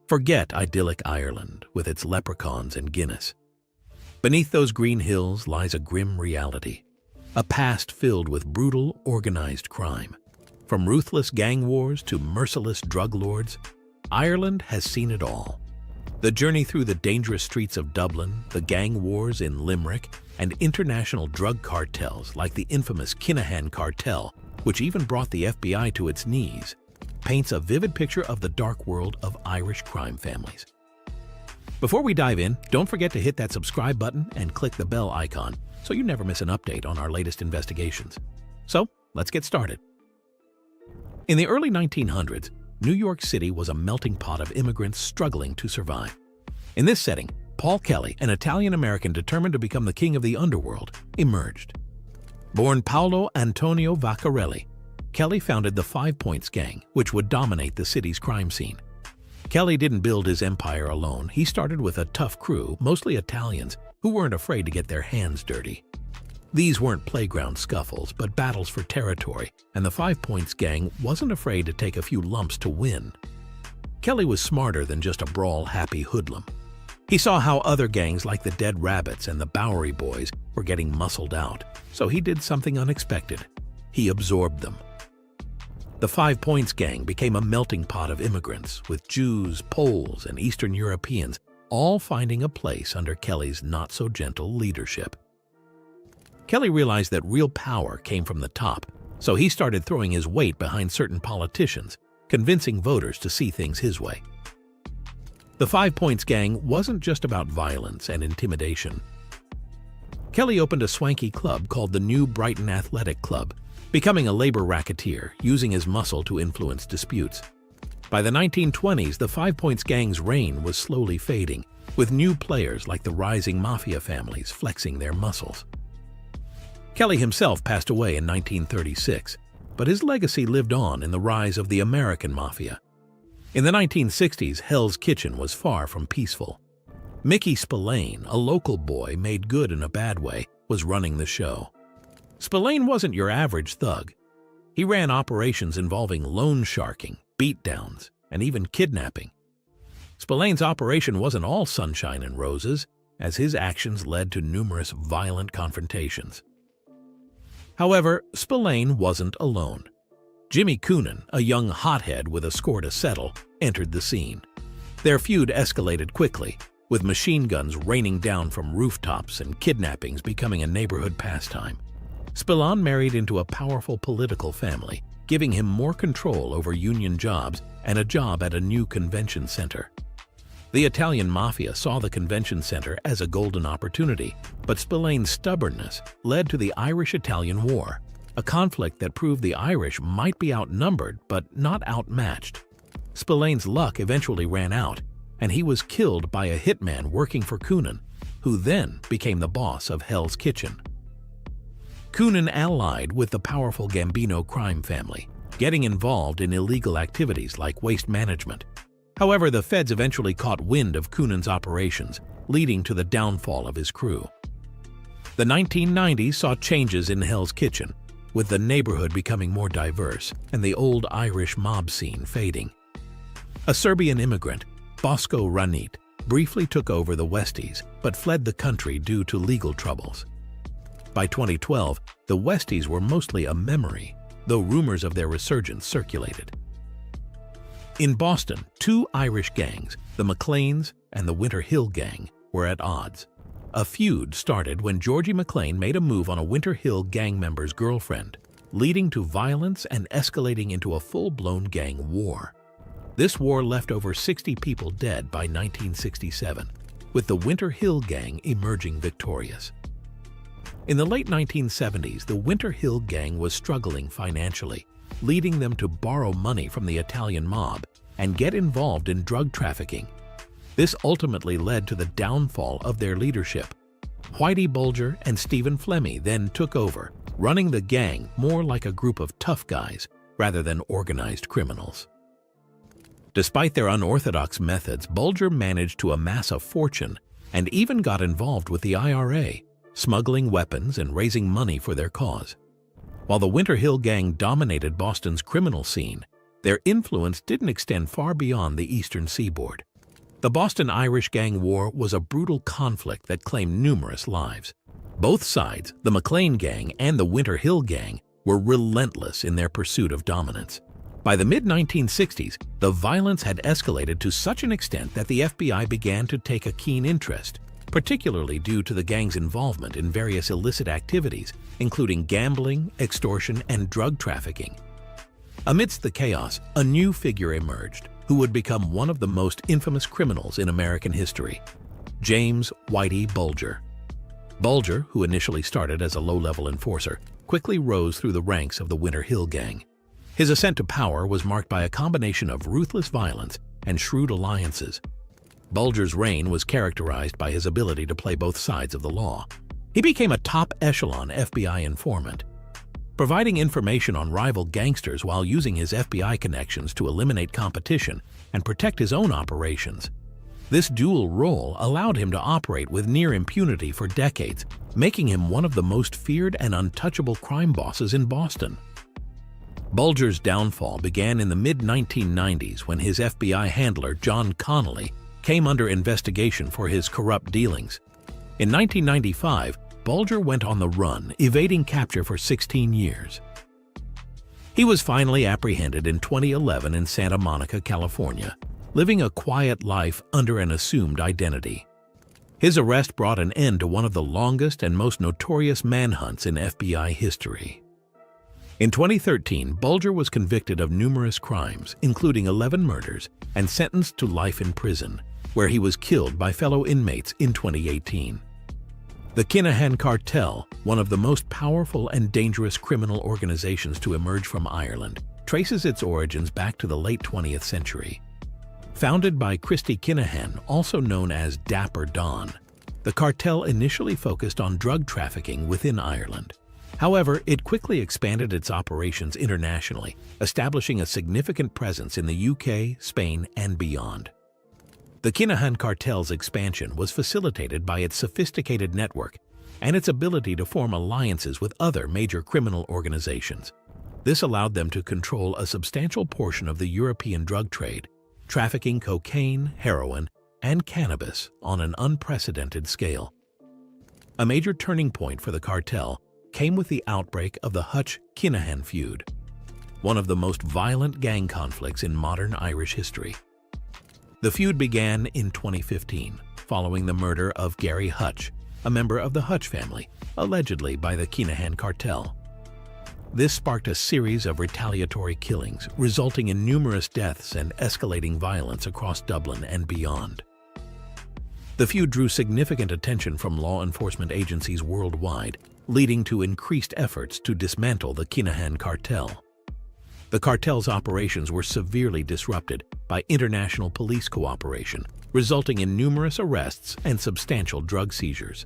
Forget idyllic Ireland with its leprechauns and Guinness. Beneath those green hills lies a grim reality, a past filled with brutal, organized crime. From ruthless gang wars to merciless drug lords, Ireland has seen it all. The journey through the dangerous streets of Dublin, the gang wars in Limerick, and international drug cartels like the infamous Kinahan cartel, which even brought the FBI to its knees, paints a vivid picture of the dark world of Irish crime families. Before we dive in, don't forget to hit that subscribe button and click the bell icon so you never miss an update on our latest investigations. So, let's get started. In the early 1900s, New York City was a melting pot of immigrants struggling to survive. In this setting, Paul Kelly, an Italian-American determined to become the king of the underworld, emerged. Born Paolo Antonio Vaccarelli, Kelly founded the 5 Points Gang, which would dominate the city's crime scene. Kelly didn't build his empire alone. He started with a tough crew, mostly Italians, who weren't afraid to get their hands dirty. These weren't playground scuffles, but battles for territory, and the 5 Points Gang wasn't afraid to take a few lumps to win. Kelly was smarter than just a brawl-happy hoodlum. He saw how other gangs like the Dead Rabbits and the Bowery Boys were getting muscled out, so he did something unexpected. He absorbed them. The 5 Points Gang became a melting pot of immigrants, with Jews, Poles, and Eastern Europeans all finding a place under Kelly's not-so-gentle leadership. Kelly realized that real power came from the top, so he started throwing his weight behind certain politicians, convincing voters to see things his way. The 5 Points Gang wasn't just about violence and intimidation. Kelly opened a swanky club called the New Brighton Athletic Club, becoming a labor racketeer, using his muscle to influence disputes. By the 1920s, the 5 Points Gang's reign was slowly fading, with new players like the rising mafia families flexing their muscles. Kelly himself passed away in 1936, but his legacy lived on in the rise of the American mafia. In the 1960s, Hell's Kitchen was far from peaceful. Mickey Spillane, a local boy made good in a bad way, was running the show. Spillane wasn't your average thug. He ran operations involving loan sharking, beatdowns, and even kidnapping. Spillane's operation wasn't all sunshine and roses, as his actions led to numerous violent confrontations. However, Spillane wasn't alone. Jimmy Coonan, a young hothead with a score to settle, entered the scene. Their feud escalated quickly, with machine guns raining down from rooftops and kidnappings becoming a neighborhood pastime. Spillane married into a powerful political family, giving him more control over union jobs and a job at a new convention center. The Italian mafia saw the convention center as a golden opportunity, but Spillane's stubbornness led to the Irish-Italian War, a conflict that proved the Irish might be outnumbered but not outmatched. Spillane's luck eventually ran out, and he was killed by a hitman working for Coonan, who then became the boss of Hell's Kitchen. Coonan allied with the powerful Gambino crime family, getting involved in illegal activities like waste management. However, the feds eventually caught wind of Coonan's operations, leading to the downfall of his crew. The 1990s saw changes in Hell's Kitchen, with the neighborhood becoming more diverse and the old Irish mob scene fading. A Serbian immigrant, Bosko Ranit, briefly took over the Westies but fled the country due to legal troubles. By 2012, the Westies were mostly a memory, though rumors of their resurgence circulated. In Boston, 2 Irish gangs, the McLeans and the Winter Hill Gang, were at odds. A feud started when Georgie McLean made a move on a Winter Hill gang member's girlfriend, leading to violence and escalating into a full-blown gang war. This war left over 60 people dead by 1967, with the Winter Hill Gang emerging victorious. In the late 1970s, the Winter Hill Gang was struggling financially, leading them to borrow money from the Italian mob and get involved in drug trafficking. This ultimately led to the downfall of their leadership. Whitey Bulger and Stephen Flemmi then took over, running the gang more like a group of tough guys rather than organized criminals. Despite their unorthodox methods, Bulger managed to amass a fortune and even got involved with the IRA, smuggling weapons and raising money for their cause. While the Winter Hill Gang dominated Boston's criminal scene, their influence didn't extend far beyond the eastern seaboard. The Boston Irish Gang War was a brutal conflict that claimed numerous lives. Both sides, the McLean Gang and the Winter Hill Gang, were relentless in their pursuit of dominance. By the mid-1960s, the violence had escalated to such an extent that the FBI began to take a keen interest, particularly due to the gang's involvement in various illicit activities, including gambling, extortion, and drug trafficking. Amidst the chaos, a new figure emerged, who would become one of the most infamous criminals in American history: James Whitey Bulger. Bulger, who initially started as a low-level enforcer, quickly rose through the ranks of the Winter Hill Gang. His ascent to power was marked by a combination of ruthless violence and shrewd alliances. Bulger's reign was characterized by his ability to play both sides of the law. He became a top-echelon FBI informant, providing information on rival gangsters while using his FBI connections to eliminate competition and protect his own operations. This dual role allowed him to operate with near impunity for decades, making him one of the most feared and untouchable crime bosses in Boston. Bulger's downfall began in the mid-1990s when his FBI handler, John Connolly, came under investigation for his corrupt dealings. In 1995, Bulger went on the run, evading capture for 16 years. He was finally apprehended in 2011 in Santa Monica, California, living a quiet life under an assumed identity. His arrest brought an end to one of the longest and most notorious manhunts in FBI history. In 2013, Bulger was convicted of numerous crimes, including 11 murders, and sentenced to life in prison, where he was killed by fellow inmates in 2018. The Kinahan Cartel, one of the most powerful and dangerous criminal organizations to emerge from Ireland, traces its origins back to the late 20th century. Founded by Christy Kinahan, also known as Dapper Don, the cartel initially focused on drug trafficking within Ireland. However, it quickly expanded its operations internationally, establishing a significant presence in the UK, Spain, and beyond. The Kinahan cartel's expansion was facilitated by its sophisticated network and its ability to form alliances with other major criminal organizations. This allowed them to control a substantial portion of the European drug trade, trafficking cocaine, heroin, and cannabis on an unprecedented scale. A major turning point for the cartel came with the outbreak of the Hutch-Kinahan feud, one of the most violent gang conflicts in modern Irish history. The feud began in 2015, following the murder of Gary Hutch, a member of the Hutch family, allegedly by the Kinahan cartel. This sparked a series of retaliatory killings, resulting in numerous deaths and escalating violence across Dublin and beyond. The feud drew significant attention from law enforcement agencies worldwide, leading to increased efforts to dismantle the Kinahan cartel. The cartel's operations were severely disrupted by international police cooperation, resulting in numerous arrests and substantial drug seizures.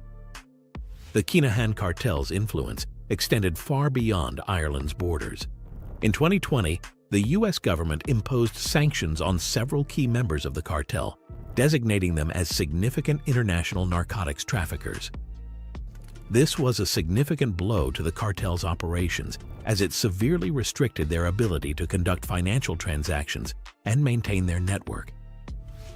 The Kinahan cartel's influence extended far beyond Ireland's borders. In 2020, the U.S. government imposed sanctions on several key members of the cartel, designating them as significant international narcotics traffickers. This was a significant blow to the cartel's operations, as it severely restricted their ability to conduct financial transactions and maintain their network.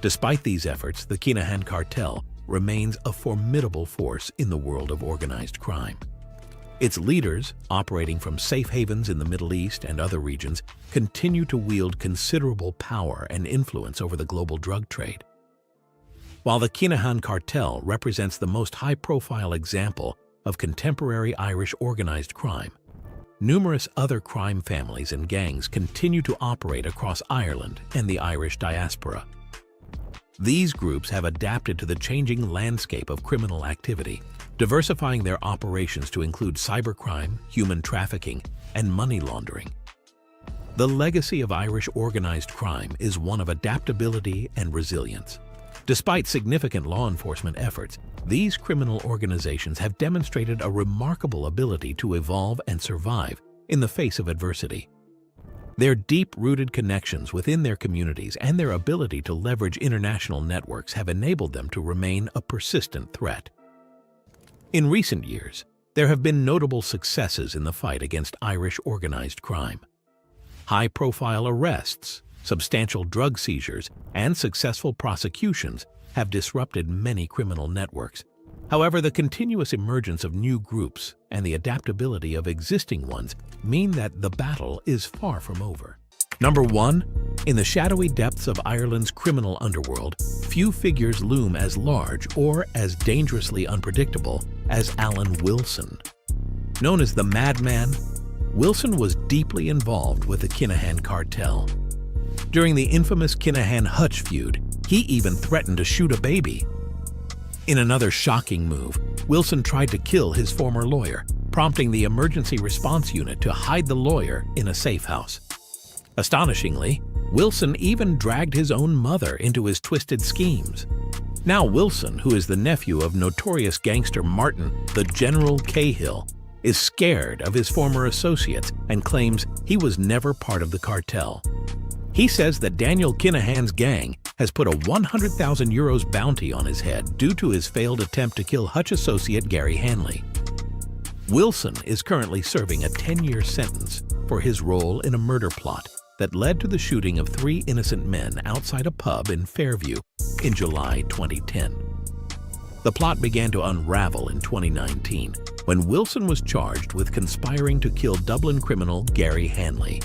Despite these efforts, the Kinahan cartel remains a formidable force in the world of organized crime. Its leaders, operating from safe havens in the Middle East and other regions, continue to wield considerable power and influence over the global drug trade. While the Kinahan cartel represents the most high-profile example of contemporary Irish organized crime, numerous other crime families and gangs continue to operate across Ireland and the Irish diaspora. These groups have adapted to the changing landscape of criminal activity, diversifying their operations to include cybercrime, human trafficking, and money laundering. The legacy of Irish organized crime is one of adaptability and resilience. Despite significant law enforcement efforts, these criminal organizations have demonstrated a remarkable ability to evolve and survive in the face of adversity. Their deep-rooted connections within their communities and their ability to leverage international networks have enabled them to remain a persistent threat. In recent years, there have been notable successes in the fight against Irish organized crime. High-profile arrests, substantial drug seizures, and successful prosecutions have disrupted many criminal networks. However, the continuous emergence of new groups and the adaptability of existing ones mean that the battle is far from over. Number 1. In the shadowy depths of Ireland's criminal underworld, few figures loom as large or as dangerously unpredictable as Alan Wilson. Known as the Madman, Wilson was deeply involved with the Kinahan cartel. During the infamous Kinahan-Hutch feud, he even threatened to shoot a baby. In another shocking move, Wilson tried to kill his former lawyer, prompting the emergency response unit to hide the lawyer in a safe house. Astonishingly, Wilson even dragged his own mother into his twisted schemes. Now Wilson, who is the nephew of notorious gangster Martin the General Cahill, is scared of his former associates and claims he was never part of the cartel. He says that Daniel Kinahan's gang has put a 100,000 euros bounty on his head due to his failed attempt to kill Hutch associate Gary Hanley. Wilson is currently serving a 10-year sentence for his role in a murder plot that led to the shooting of 3 innocent men outside a pub in Fairview in July 2010. The plot began to unravel in 2019 when Wilson was charged with conspiring to kill Dublin criminal Gary Hanley.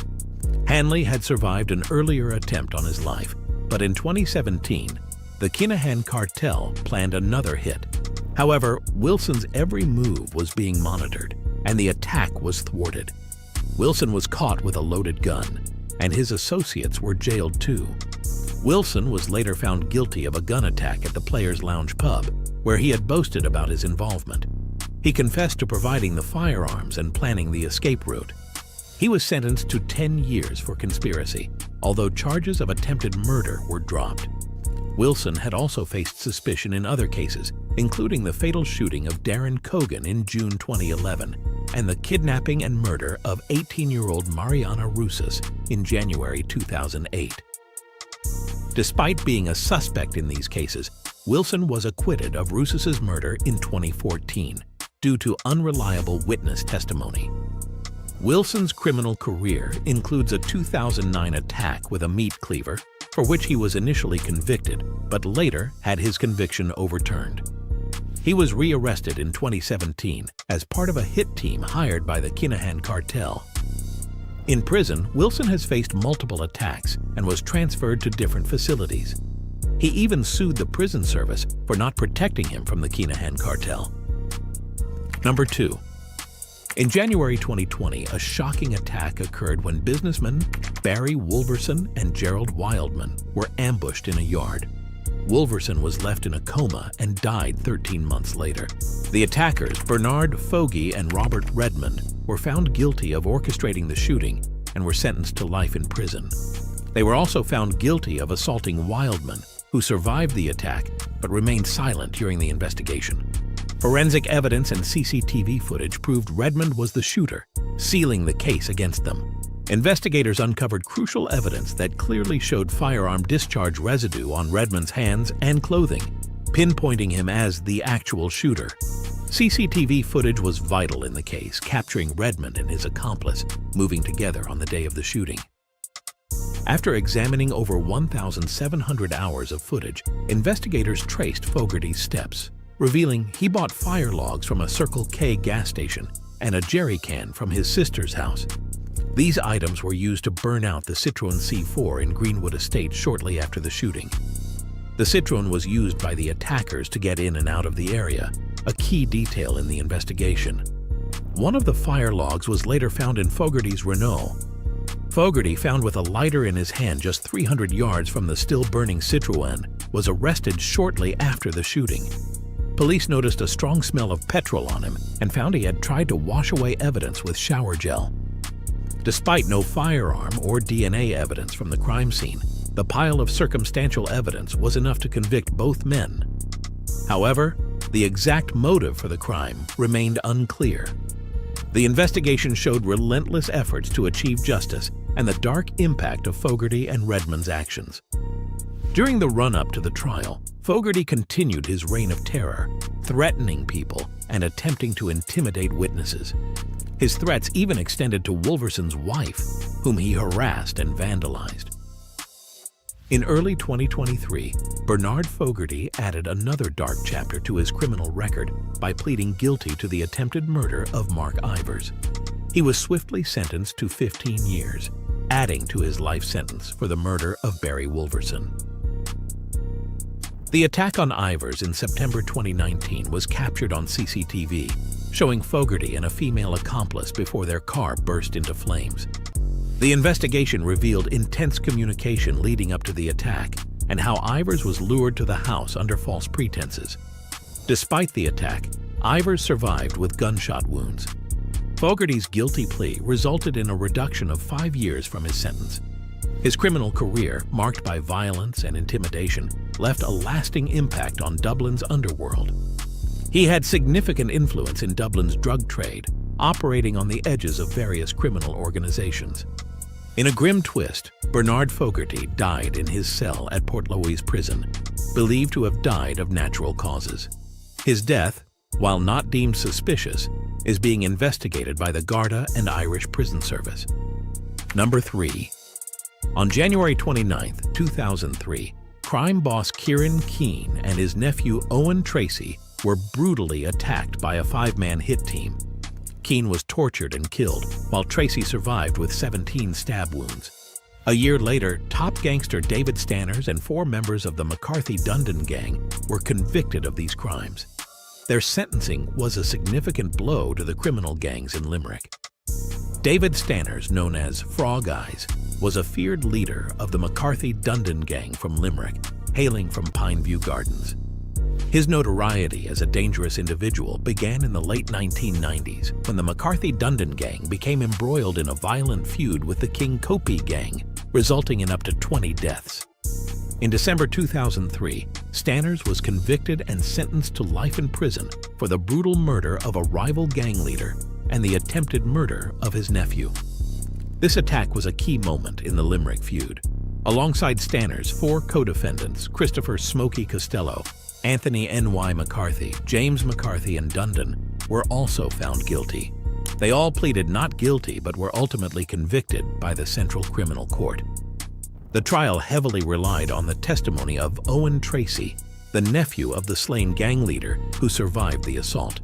Hanley had survived an earlier attempt on his life, but in 2017, the Kinahan cartel planned another hit. However, Wilson's every move was being monitored, and the attack was thwarted. Wilson was caught with a loaded gun, and his associates were jailed too. Wilson was later found guilty of a gun attack at the Players Lounge pub, where he had boasted about his involvement. He confessed to providing the firearms and planning the escape route. He was sentenced to 10 years for conspiracy, although charges of attempted murder were dropped. Wilson had also faced suspicion in other cases, including the fatal shooting of Darren Cogan in June 2011 and the kidnapping and murder of 18-year-old Mariana Rusas in January 2008. Despite being a suspect in these cases, Wilson was acquitted of Rusas's murder in 2014 due to unreliable witness testimony. Wilson's criminal career includes a 2009 attack with a meat cleaver, for which he was initially convicted, but later had his conviction overturned. He was rearrested in 2017 as part of a hit team hired by the Kinahan cartel. In prison, Wilson has faced multiple attacks and was transferred to different facilities. He even sued the prison service for not protecting him from the Kinahan cartel. Number 2. In January 2020, a shocking attack occurred when businessmen Barry Wolverson and Gerald Wildman were ambushed in a yard. Wolverson was left in a coma and died 13 months later. The attackers, Bernard Fogarty and Robert Redmond, were found guilty of orchestrating the shooting and were sentenced to life in prison. They were also found guilty of assaulting Wildman, who survived the attack but remained silent during the investigation. Forensic evidence and CCTV footage proved Redmond was the shooter, sealing the case against them. Investigators uncovered crucial evidence that clearly showed firearm discharge residue on Redmond's hands and clothing, pinpointing him as the actual shooter. CCTV footage was vital in the case, capturing Redmond and his accomplice moving together on the day of the shooting. After examining over 1,700 hours of footage, investigators traced Fogarty's steps, revealing he bought fire logs from a Circle K gas station and a jerry can from his sister's house. These items were used to burn out the Citroen C4 in Greenwood Estate shortly after the shooting. The Citroen was used by the attackers to get in and out of the area, a key detail in the investigation. One of the fire logs was later found in Fogarty's Renault. Fogarty, found with a lighter in his hand just 300 yards from the still-burning Citroen, was arrested shortly after the shooting. Police noticed a strong smell of petrol on him and found he had tried to wash away evidence with shower gel. Despite no firearm or DNA evidence from the crime scene, the pile of circumstantial evidence was enough to convict both men. However, the exact motive for the crime remained unclear. The investigation showed relentless efforts to achieve justice and the dark impact of Fogarty and Redmond's actions. During the run-up to the trial, Fogarty continued his reign of terror, threatening people and attempting to intimidate witnesses. His threats even extended to Wolverson's wife, whom he harassed and vandalized. In early 2023, Bernard Fogarty added another dark chapter to his criminal record by pleading guilty to the attempted murder of Mark Ivers. He was swiftly sentenced to 15 years, adding to his life sentence for the murder of Barry Wolverson. The attack on Ivers in September 2019 was captured on CCTV, showing Fogarty and a female accomplice before their car burst into flames. The investigation revealed intense communication leading up to the attack and how Ivers was lured to the house under false pretenses. Despite the attack, Ivers survived with gunshot wounds. Fogarty's guilty plea resulted in a reduction of 5 years from his sentence. His criminal career, marked by violence and intimidation, left a lasting impact on Dublin's underworld. He had significant influence in Dublin's drug trade, operating on the edges of various criminal organizations. In a grim twist, Bernard Fogarty died in his cell at Port Louis prison, believed to have died of natural causes. His death, while not deemed suspicious, is being investigated by the Garda and Irish Prison Service. Number 3. On January 29, 2003, crime boss Kieran Keane and his nephew Owen Tracy were brutally attacked by a 5-man hit team. Keane was tortured and killed, while Tracy survived with 17 stab wounds. A year later, top gangster David Stanners and 4 members of the McCarthy-Dundon gang were convicted of these crimes. Their sentencing was a significant blow to the criminal gangs in Limerick. David Stanners, known as Frog Eyes, was a feared leader of the McCarthy-Dundon gang from Limerick, hailing from Pineview Gardens. His notoriety as a dangerous individual began in the late 1990s when the McCarthy-Dundon gang became embroiled in a violent feud with the King Kopi gang, resulting in up to 20 deaths. In December 2003, Stanners was convicted and sentenced to life in prison for the brutal murder of a rival gang leader and the attempted murder of his nephew. This attack was a key moment in the Limerick feud. Alongside Stanners, 4 co-defendants, Christopher Smokey Costello, Anthony N.Y. McCarthy, James McCarthy, and Dundon, were also found guilty. They all pleaded not guilty but were ultimately convicted by the Central Criminal Court. The trial heavily relied on the testimony of Owen Tracy, the nephew of the slain gang leader who survived the assault.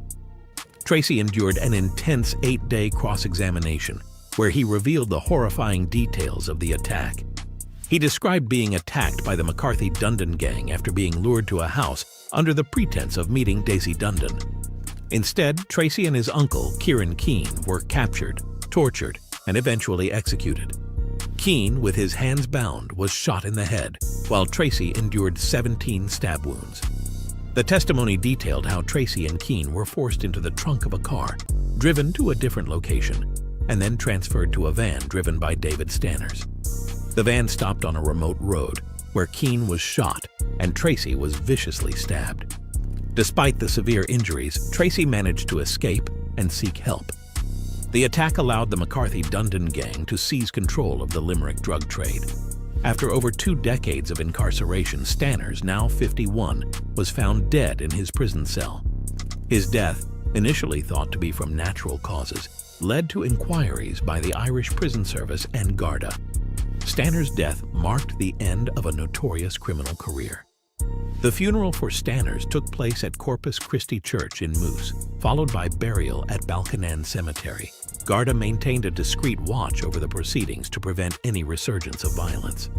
Tracy endured an intense 8-day cross-examination where he revealed the horrifying details of the attack. He described being attacked by the McCarthy-Dundon gang after being lured to a house under the pretense of meeting Daisy Dundon. Instead, Tracy and his uncle, Kieran Keane, were captured, tortured, and eventually executed. Keane, with his hands bound, was shot in the head, while Tracy endured 17 stab wounds. The testimony detailed how Tracy and Keane were forced into the trunk of a car, driven to a different location, and then transferred to a van driven by David Stanners. The van stopped on a remote road, where Keane was shot and Tracy was viciously stabbed. Despite the severe injuries, Tracy managed to escape and seek help. The attack allowed the McCarthy-Dundon gang to seize control of the Limerick drug trade. After over 2 decades of incarceration, Stanners, now 51, was found dead in his prison cell. His death, initially thought to be from natural causes, led to inquiries by the Irish Prison Service and Garda. Stanners' death marked the end of a notorious criminal career. The funeral for Stanners took place at Corpus Christi Church in Moose, followed by burial at Balcanan Cemetery. Garda maintained a discreet watch over the proceedings to prevent any resurgence of violence.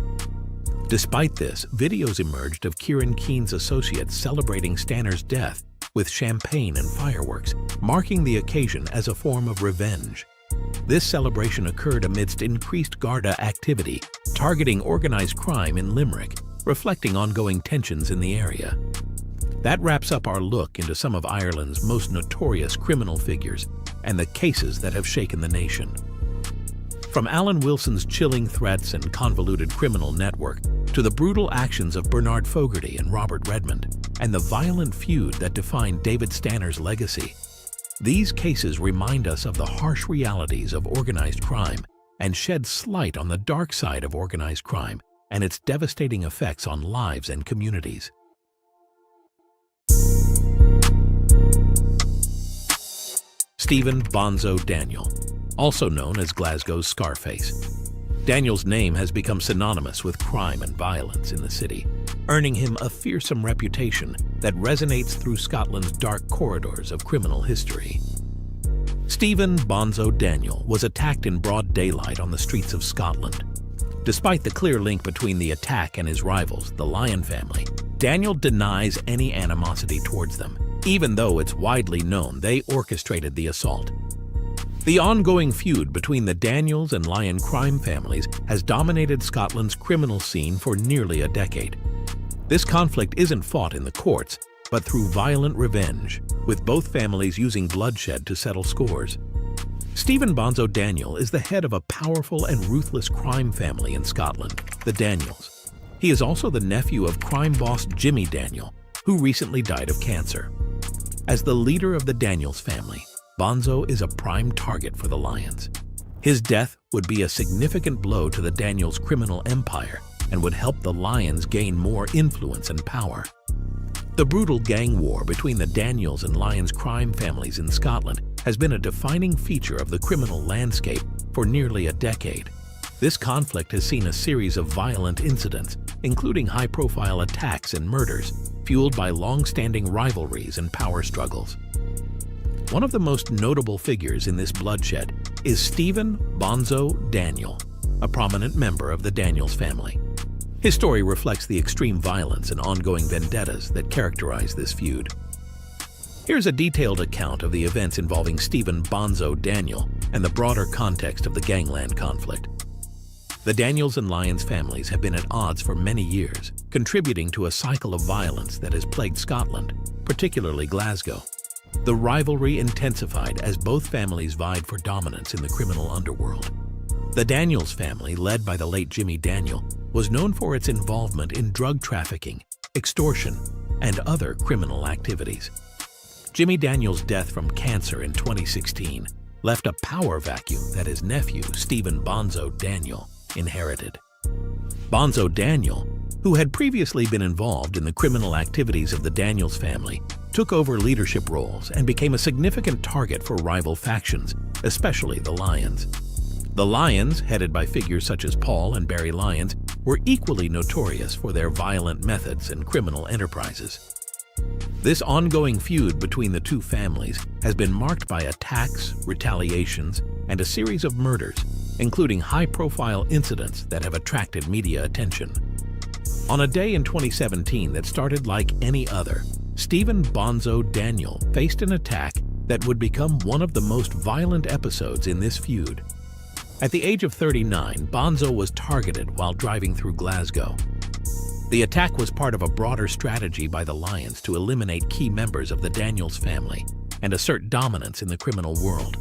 Despite this, videos emerged of Kieran Keane's associates celebrating Stanners' death with champagne and fireworks, marking the occasion as a form of revenge. This celebration occurred amidst increased Garda activity, targeting organized crime in Limerick, reflecting ongoing tensions in the area. That wraps up our look into some of Ireland's most notorious criminal figures and the cases that have shaken the nation. From Alan Wilson's chilling threats and convoluted criminal network to the brutal actions of Bernard Fogarty and Robert Redmond and the violent feud that defined David Stanners' legacy, these cases remind us of the harsh realities of organized crime and shed light on the dark side of organized crime and its devastating effects on lives and communities. Steven Bonzo Daniel, also known as Glasgow's Scarface. Daniel's name has become synonymous with crime and violence in the city, earning him a fearsome reputation that resonates through Scotland's dark corridors of criminal history. Steven Bonzo Daniel was attacked in broad daylight on the streets of Scotland. Despite the clear link between the attack and his rivals, the Lyon family, Daniel denies any animosity towards them, even though it's widely known they orchestrated the assault. The ongoing feud between the Daniels and Lyon crime families has dominated Scotland's criminal scene for nearly a decade. This conflict isn't fought in the courts, but through violent revenge, with both families using bloodshed to settle scores. Steven Bonzo Daniel is the head of a powerful and ruthless crime family in Scotland, the Daniels. He is also the nephew of crime boss Jimmy Daniel, who recently died of cancer. As the leader of the Daniels family, Bonzo is a prime target for the Lyons. His death would be a significant blow to the Daniels' criminal empire and would help the Lyons gain more influence and power. The brutal gang war between the Daniels and Lyons crime families in Scotland has been a defining feature of the criminal landscape for nearly a decade. This conflict has seen a series of violent incidents, including high-profile attacks and murders, fueled by long-standing rivalries and power struggles. One of the most notable figures in this bloodshed is Steven Bonzo Daniel, a prominent member of the Daniels family. His story reflects the extreme violence and ongoing vendettas that characterize this feud. Here's a detailed account of the events involving Steven Bonzo Daniel and the broader context of the gangland conflict. The Daniels and Lyons families have been at odds for many years, contributing to a cycle of violence that has plagued Scotland, particularly Glasgow. The rivalry intensified as both families vied for dominance in the criminal underworld. The Daniels family, led by the late Jimmy Daniel, was known for its involvement in drug trafficking, extortion, and other criminal activities. Jimmy Daniel's death from cancer in 2016 left a power vacuum that his nephew, Steven Bonzo Daniel, inherited. Bonzo Daniel, who had previously been involved in the criminal activities of the Daniels family, took over leadership roles and became a significant target for rival factions, especially the Lyons. The Lyons, headed by figures such as Paul and Barry Lyons, were equally notorious for their violent methods and criminal enterprises. This ongoing feud between the two families has been marked by attacks, retaliations, and a series of murders, including high-profile incidents that have attracted media attention. On a day in 2017 that started like any other, Steven Bonzo Daniel faced an attack that would become one of the most violent episodes in this feud. At the age of 39, Bonzo was targeted while driving through Glasgow. The attack was part of a broader strategy by the Lyons to eliminate key members of the Daniels family and assert dominance in the criminal world.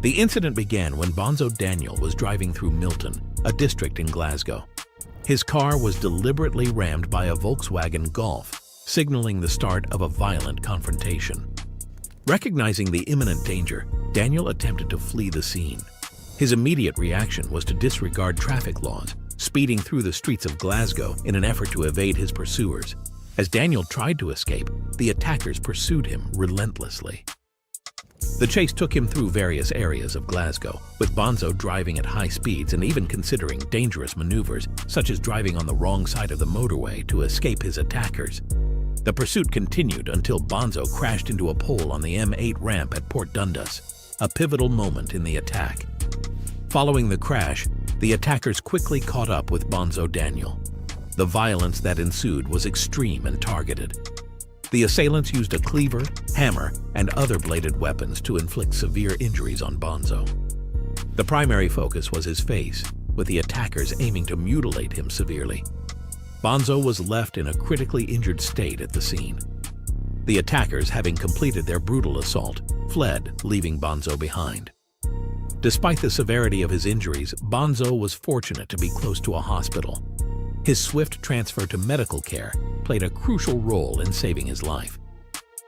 The incident began when Bonzo Daniel was driving through Milton, a district in Glasgow. His car was deliberately rammed by a Volkswagen Golf, signaling the start of a violent confrontation. Recognizing the imminent danger, Daniel attempted to flee the scene. His immediate reaction was to disregard traffic laws, speeding through the streets of Glasgow in an effort to evade his pursuers. As Daniel tried to escape, the attackers pursued him relentlessly. The chase took him through various areas of Glasgow, with Bonzo driving at high speeds and even considering dangerous maneuvers, such as driving on the wrong side of the motorway to escape his attackers. The pursuit continued until Bonzo crashed into a pole on the M8 ramp at Port Dundas, a pivotal moment in the attack. Following the crash, the attackers quickly caught up with Bonzo Daniel. The violence that ensued was extreme and targeted. The assailants used a cleaver, hammer, and other bladed weapons to inflict severe injuries on Bonzo. The primary focus was his face, with the attackers aiming to mutilate him severely. Bonzo was left in a critically injured state at the scene. The attackers, having completed their brutal assault, fled, leaving Bonzo behind. Despite the severity of his injuries, Bonzo was fortunate to be close to a hospital. His swift transfer to medical care played a crucial role in saving his life.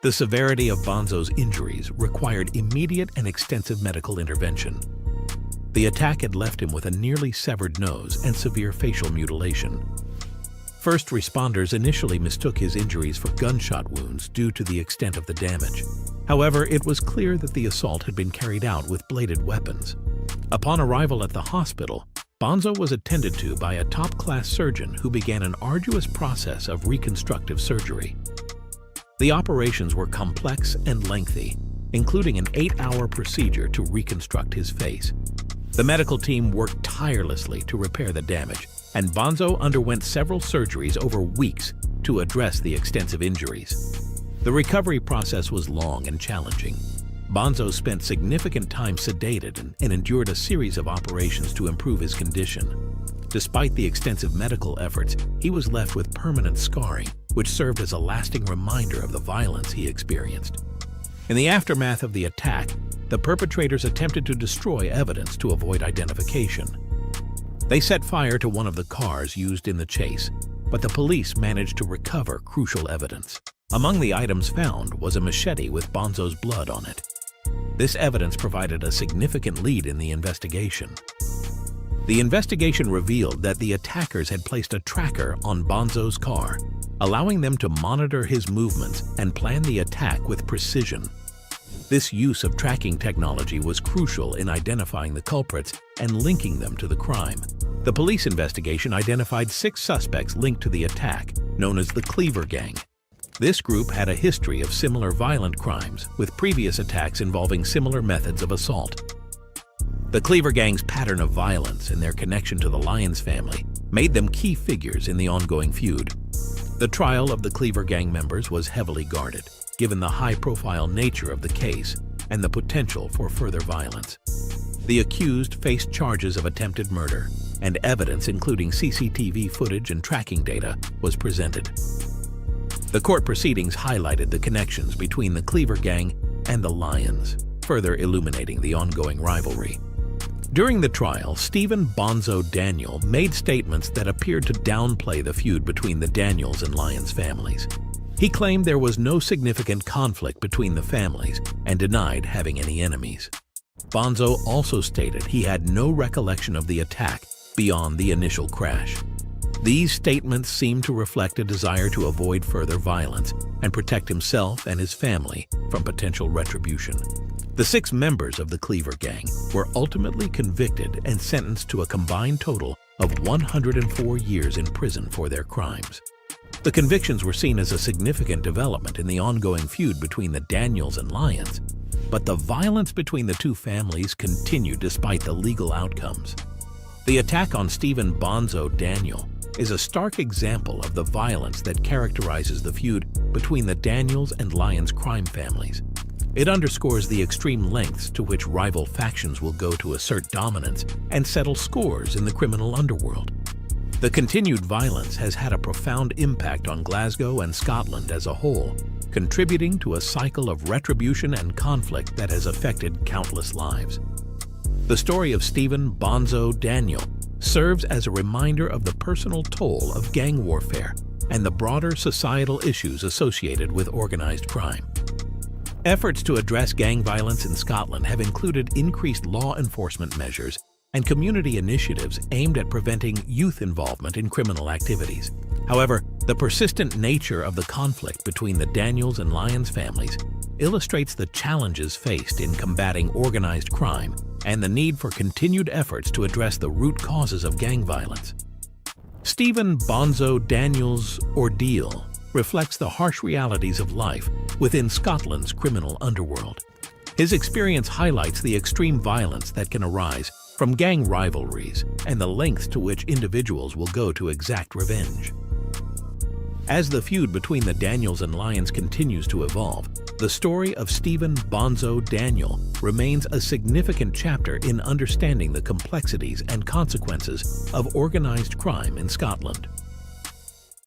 The severity of Bonzo's injuries required immediate and extensive medical intervention. The attack had left him with a nearly severed nose and severe facial mutilation. First responders initially mistook his injuries for gunshot wounds due to the extent of the damage. However, it was clear that the assault had been carried out with bladed weapons. Upon arrival at the hospital, Bonzo was attended to by a top-class surgeon who began an arduous process of reconstructive surgery. The operations were complex and lengthy, including an 8-hour procedure to reconstruct his face. The medical team worked tirelessly to repair the damage, and Bonzo underwent several surgeries over weeks to address the extensive injuries. The recovery process was long and challenging. Bonzo spent significant time sedated and endured a series of operations to improve his condition. Despite the extensive medical efforts, he was left with permanent scarring, which served as a lasting reminder of the violence he experienced. In the aftermath of the attack, the perpetrators attempted to destroy evidence to avoid identification. They set fire to one of the cars used in the chase, but the police managed to recover crucial evidence. Among the items found was a machete with Bonzo's blood on it. This evidence provided a significant lead in the investigation. The investigation revealed that the attackers had placed a tracker on Bonzo's car, allowing them to monitor his movements and plan the attack with precision. This use of tracking technology was crucial in identifying the culprits and linking them to the crime. The police investigation identified 6 suspects linked to the attack, known as the Cleaver Gang. This group had a history of similar violent crimes, with previous attacks involving similar methods of assault. The Cleaver Gang's pattern of violence and their connection to the Lyons family made them key figures in the ongoing feud. The trial of the Cleaver Gang members was heavily guarded, given the high-profile nature of the case and the potential for further violence. The accused faced charges of attempted murder, and evidence including CCTV footage and tracking data was presented. The court proceedings highlighted the connections between the Cleaver Gang and the Lyons, further illuminating the ongoing rivalry. During the trial, Steven Bonzo Daniel made statements that appeared to downplay the feud between the Daniels and Lyons families. He claimed there was no significant conflict between the families and denied having any enemies. Bonzo also stated he had no recollection of the attack beyond the initial crash. These statements seem to reflect a desire to avoid further violence and protect himself and his family from potential retribution. The 6 members of the Cleaver Gang were ultimately convicted and sentenced to a combined total of 104 years in prison for their crimes. The convictions were seen as a significant development in the ongoing feud between the Daniels and Lyons, but the violence between the 2 families continued despite the legal outcomes. The attack on Steven Bonzo Daniel is a stark example of the violence that characterizes the feud between the Daniels and Lyons crime families. It underscores the extreme lengths to which rival factions will go to assert dominance and settle scores in the criminal underworld. The continued violence has had a profound impact on Glasgow and Scotland as a whole, contributing to a cycle of retribution and conflict that has affected countless lives. The story of Steven Bonzo Daniel serves as a reminder of the personal toll of gang warfare and the broader societal issues associated with organized crime. Efforts to address gang violence in Scotland have included increased law enforcement measures and community initiatives aimed at preventing youth involvement in criminal activities. However, the persistent nature of the conflict between the Daniels and Lyons families illustrates the challenges faced in combating organized crime and the need for continued efforts to address the root causes of gang violence. Steven Bonzo Daniel's ordeal reflects the harsh realities of life within Scotland's criminal underworld. His experience highlights the extreme violence that can arise from gang rivalries and the lengths to which individuals will go to exact revenge. As the feud between the Daniels and Lyons continues to evolve, the story of Steven Bonzo Daniel remains a significant chapter in understanding the complexities and consequences of organized crime in Scotland.